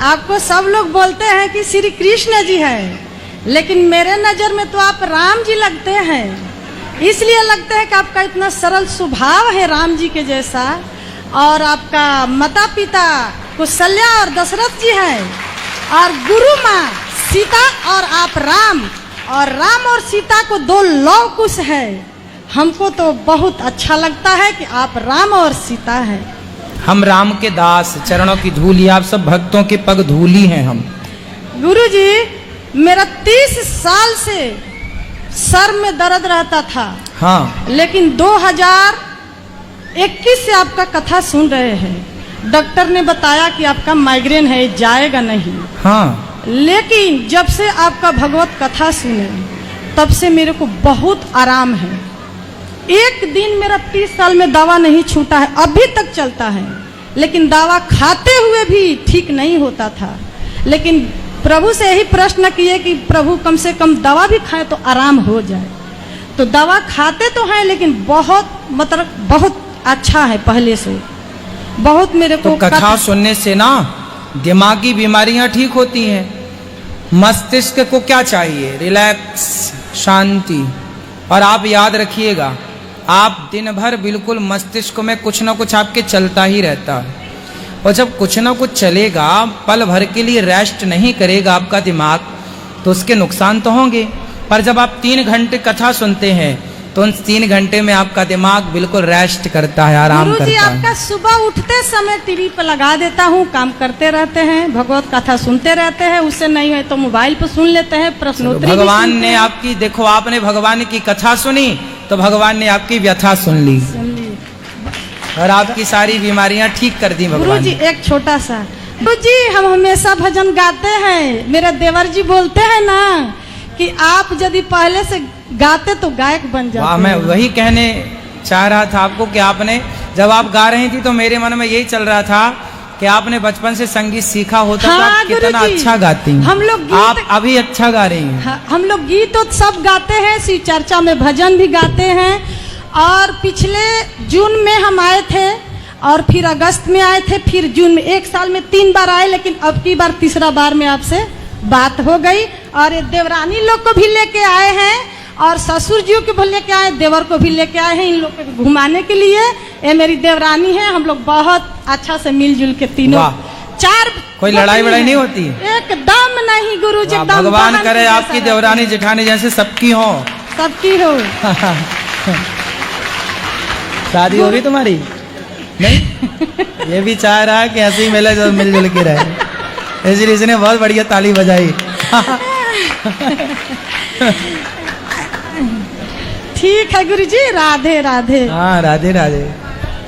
आपको सब लोग बोलते हैं कि श्री कृष्ण जी है, लेकिन मेरे नज़र में तो आप राम जी लगते हैं। इसलिए लगता है कि आपका इतना सरल स्वभाव है राम जी के जैसा, और आपका माता पिता कौशल्या और दशरथ जी हैं, और गुरु माँ सीता और आप राम, और राम और सीता को 2 लव कुश है। हमको तो बहुत अच्छा लगता है कि आप राम और सीता हैं। हम राम के दास, चरणों की धूली, आप सब भक्तों के पग धूली हैं हम। गुरु जी, मेरा 30 साल से सर में दर्द रहता था। हाँ, लेकिन 2021 से आपका कथा सुन रहे हैं। डॉक्टर ने बताया कि आपका माइग्रेन है, जाएगा नहीं। हाँ, लेकिन जब से आपका भगवत कथा सुने तब से मेरे को बहुत आराम है। एक दिन मेरा 30 साल में दवा नहीं छूटा है, अभी तक चलता है। लेकिन दवा खाते हुए भी ठीक नहीं होता था। लेकिन प्रभु से यही प्रश्न किए कि प्रभु कम से कम दवा भी खाएं तो आराम हो जाए। तो दवा खाते तो हैं, लेकिन बहुत अच्छा है पहले से। बहुत मेरे को तो कथा सुनने से ना दिमागी बीमारियां ठीक होती हैं। मस्तिष्क को क्या चाहिए? रिलैक्स, शांति। और आप याद रखिएगा, आप दिन भर बिल्कुल मस्तिष्क में कुछ ना कुछ आपके चलता ही रहता है, और जब कुछ ना कुछ चलेगा, पल भर के लिए रेस्ट नहीं करेगा आपका दिमाग, तो उसके नुकसान तो होंगे। पर जब आप 3 घंटे कथा सुनते हैं तो उन 3 घंटे में आपका दिमाग बिल्कुल रेस्ट करता है, आराम करता है। आपका सुबह उठते समय टीवी पर लगा देता हूँ, काम करते रहते हैं, भगवत कथा सुनते रहते हैं। उससे नहीं है तो मोबाइल पर सुन लेते हैं, प्रश्नोत्तरी। भगवान ने आपकी, देखो आपने भगवान की कथा सुनी तो भगवान ने आपकी व्यथा सुन ली और आपकी सारी बीमारियां ठीक कर दी भगवान। गुरुजी एक छोटा सा, गुरुजी हम हमेशा भजन गाते हैं। मेरे देवर जी बोलते हैं ना कि आप यदि पहले से गाते तो गायक बन जाते। वाह, मैं वही कहने चाह रहा था आपको कि आपने जब आप गा रही थी तो मेरे मन में यही चल रहा था कि आपने बचपन से संगीत सीखा होता। हाँ, तो आप कितना अच्छा गाती हैं। हम लोग आप अभी अच्छा गा रही हैं। हाँ, हम लोग गीत तो सब गाते हैं, शिव चर्चा में भजन भी गाते हैं। और पिछले जून में हम आए थे, और फिर अगस्त में आए थे, फिर जून में। 1 साल में 3 बार आए, लेकिन अब की बार तीसरा बार में आपसे बात हो गई। और ये देवरानी लोग को भी लेके आए हैं, और ससुर जी को भी लेके आए, देवर को भी लेके आए हैं इन लोग को घुमाने के लिए। ये मेरी देवरानी है, हम लोग बहुत अच्छा से मिलजुल के तीनों। 4 कोई लड़ाई वड़ाई नहीं होती? एकदम नहीं गुरुजी, एकदम। भगवान करे आपकी देवरानी जेठानी जैसे सबकी हो, सबकी हो। शादी होगी तुम्हारी? नहीं, ये भी चाह रहा है कि ऐसे ही मेले जो मिलजुल के रहे, इसलिए इसने बहुत बढ़िया ताली बजाई। ठीक है गुरुजी, राधे राधे। हाँ, राधे राधे।